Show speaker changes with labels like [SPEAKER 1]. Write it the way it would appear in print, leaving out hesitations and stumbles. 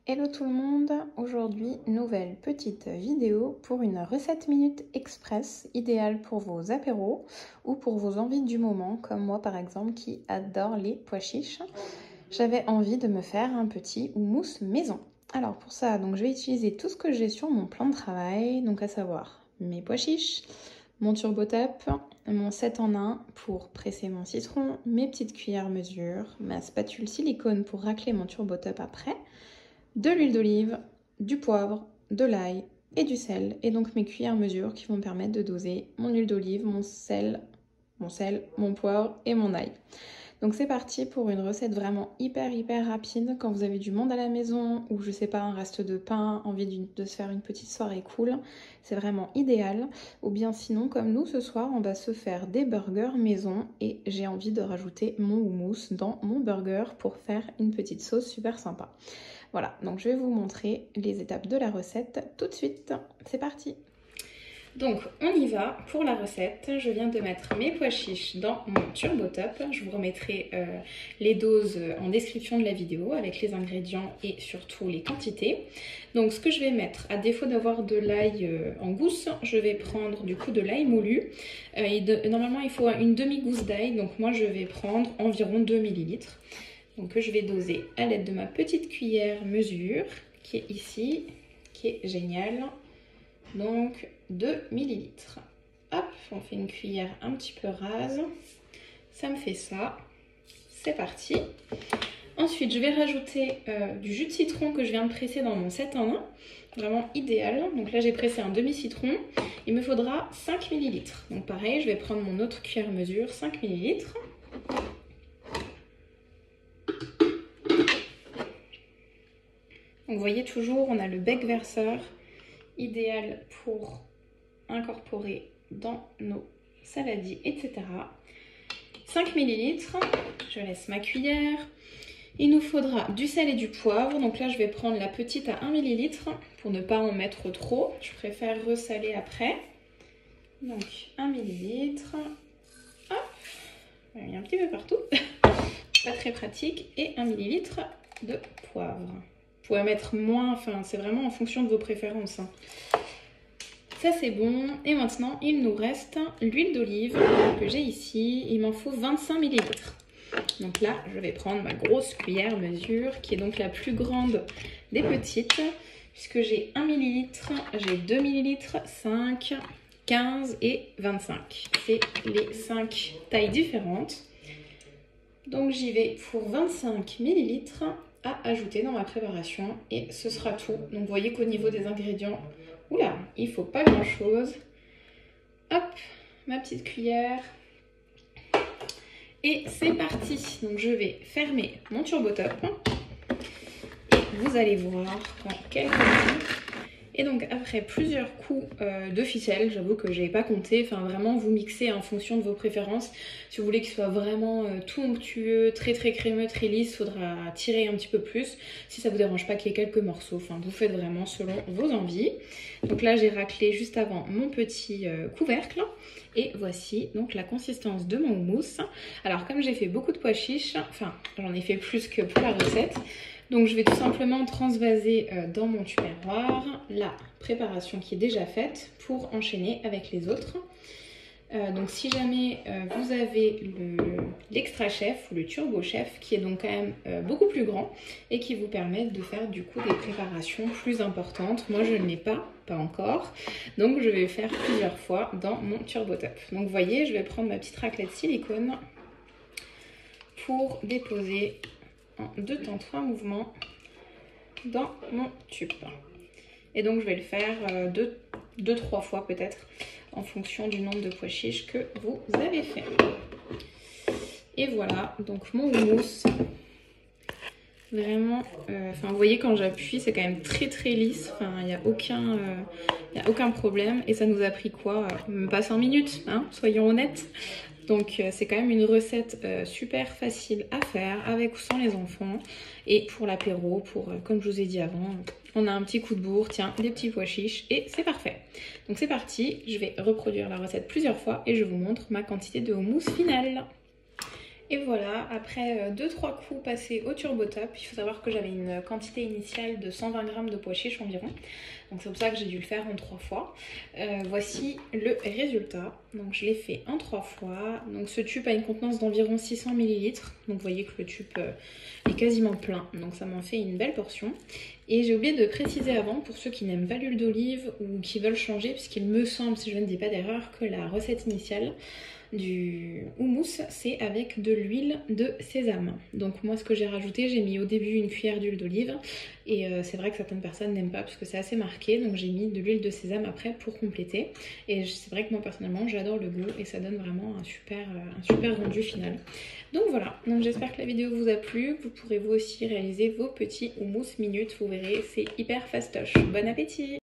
[SPEAKER 1] Hello tout le monde, aujourd'hui nouvelle petite vidéo pour une recette minute express idéale pour vos apéros ou pour vos envies du moment comme moi par exemple qui adore les pois chiches. J'avais envie de me faire un petit houmous maison. Alors pour ça donc je vais utiliser tout ce que j'ai sur mon plan de travail, donc à savoir mes pois chiches, mon TurboTap, mon 7 en 1 pour presser mon citron, mes petites cuillères mesure, ma spatule silicone pour racler mon TurboTap après, de l'huile d'olive, du poivre, de l'ail et du sel. Et donc mes cuillères mesure qui vont me permettre de doser mon huile d'olive, mon sel, mon poivre et mon ail. Donc c'est parti pour une recette vraiment hyper rapide quand vous avez du monde à la maison ou je sais pas un reste de pain, envie de se faire une petite soirée cool, c'est vraiment idéal. Ou bien sinon comme nous ce soir on va se faire des burgers maison et j'ai envie de rajouter mon houmous dans mon burger pour faire une petite sauce super sympa. Voilà, donc je vais vous montrer les étapes de la recette tout de suite. C'est parti! Donc on y va pour la recette. Je viens de mettre mes pois chiches dans mon TurboTap. Je vous remettrai les doses en description de la vidéo avec les ingrédients et surtout les quantités. Donc ce que je vais mettre, à défaut d'avoir de l'ail en gousse, je vais prendre du coup de l'ail moulu. Normalement il faut une demi-gousse d'ail, donc moi je vais prendre environ 2 ml. Donc je vais doser à l'aide de ma petite cuillère mesure qui est ici, qui est géniale. Donc 2 ml. Hop, on fait une cuillère un petit peu rase. Ça me fait ça. C'est parti. Ensuite, je vais rajouter du jus de citron que je viens de presser dans mon 7 en 1. Vraiment idéal. Donc là, j'ai pressé un demi-citron. Il me faudra 5 ml. Donc pareil, je vais prendre mon autre cuillère mesure, 5 ml. Donc vous voyez toujours, on a le bec verseur, idéal pour incorporer dans nos saladiers, etc. 5 ml, je laisse ma cuillère. Il nous faudra du sel et du poivre. Donc là, je vais prendre la petite à 1 ml pour ne pas en mettre trop. Je préfère ressaler après. Donc 1 ml. Hop, il y a un petit peu partout. Pas très pratique. Et 1 ml de poivre. Vous pouvez mettre moins, enfin c'est vraiment en fonction de vos préférences. Ça c'est bon. Et maintenant il nous reste l'huile d'olive que j'ai ici. Il m'en faut 25 ml. Donc là je vais prendre ma grosse cuillère mesure qui est donc la plus grande des petites. Puisque j'ai 1 ml, j'ai 2 ml, 5, 15 et 25. C'est les 5 tailles différentes. Donc j'y vais pour 25 ml. À ajouter dans ma préparation et ce sera tout. Donc vous voyez qu'au niveau des ingrédients, oula, il faut pas grand chose. Hop, ma petite cuillère et c'est parti. Donc je vais fermer mon TurboTap et vous allez voir dans quelques minutes. Et donc après plusieurs coups de ficelle, j'avoue que j'ai pas compté, enfin vraiment vous mixez en fonction de vos préférences. Si vous voulez qu'il soit vraiment tout onctueux, très crémeux, très lisse, faudra tirer un petit peu plus. Si ça vous dérange pas qu'il y ait quelques morceaux, enfin vous faites vraiment selon vos envies. Donc là j'ai raclé juste avant mon petit couvercle. Et voici donc la consistance de mon houmous. Alors comme j'ai fait beaucoup de pois chiches, enfin j'en ai fait plus que pour la recette. Donc je vais tout simplement transvaser dans mon tupperware la préparation qui est déjà faite pour enchaîner avec les autres. Donc si jamais vous avez l'extra chef ou le turbo chef qui est donc quand même beaucoup plus grand et qui vous permet de faire du coup des préparations plus importantes. Moi je ne l'ai pas encore, donc je vais faire plusieurs fois dans mon TurboTap. Donc vous voyez, je vais prendre ma petite raclette silicone pour déposer en 2 temps 3 mouvements dans mon tube. Et donc je vais le faire 2-3 fois peut-être en fonction du nombre de pois chiches que vous avez fait. Et voilà, donc mon houmous. Vraiment, vous voyez quand j'appuie c'est quand même très lisse, il n'y a aucun problème. Et ça nous a pris quoi, même pas 5 minutes, hein, soyons honnêtes. Donc c'est quand même une recette super facile à faire avec ou sans les enfants. Et pour l'apéro, comme je vous ai dit avant, on a un petit coup de bourre, tiens, des petits pois chiches et c'est parfait. Donc c'est parti, je vais reproduire la recette plusieurs fois et je vous montre ma quantité de houmous finale. Et voilà, après 2-3 coups passés au turbo top, il faut savoir que j'avais une quantité initiale de 120 g de pois chiches environ. Donc c'est pour ça que j'ai dû le faire en 3 fois. Voici le résultat. Donc je l'ai fait en 3 fois. Donc ce tube a une contenance d'environ 600 ml. Donc vous voyez que le tube est quasiment plein. Donc ça m'en fait une belle portion. Et j'ai oublié de préciser avant, pour ceux qui n'aiment pas l'huile d'olive ou qui veulent changer, puisqu'il me semble, si je ne dis pas d'erreur, que la recette initiale du houmous, c'est avec de l'huile de sésame. Donc moi ce que j'ai rajouté, j'ai mis au début une cuillère d'huile d'olive et c'est vrai que certaines personnes n'aiment pas parce que c'est assez marqué, donc j'ai mis de l'huile de sésame après pour compléter. Et c'est vrai que moi personnellement j'adore le goût et ça donne vraiment un super rendu final. Donc voilà, donc j'espère que la vidéo vous a plu, vous pourrez vous aussi réaliser vos petits houmous minutes, vous verrez c'est hyper fastoche. Bon appétit!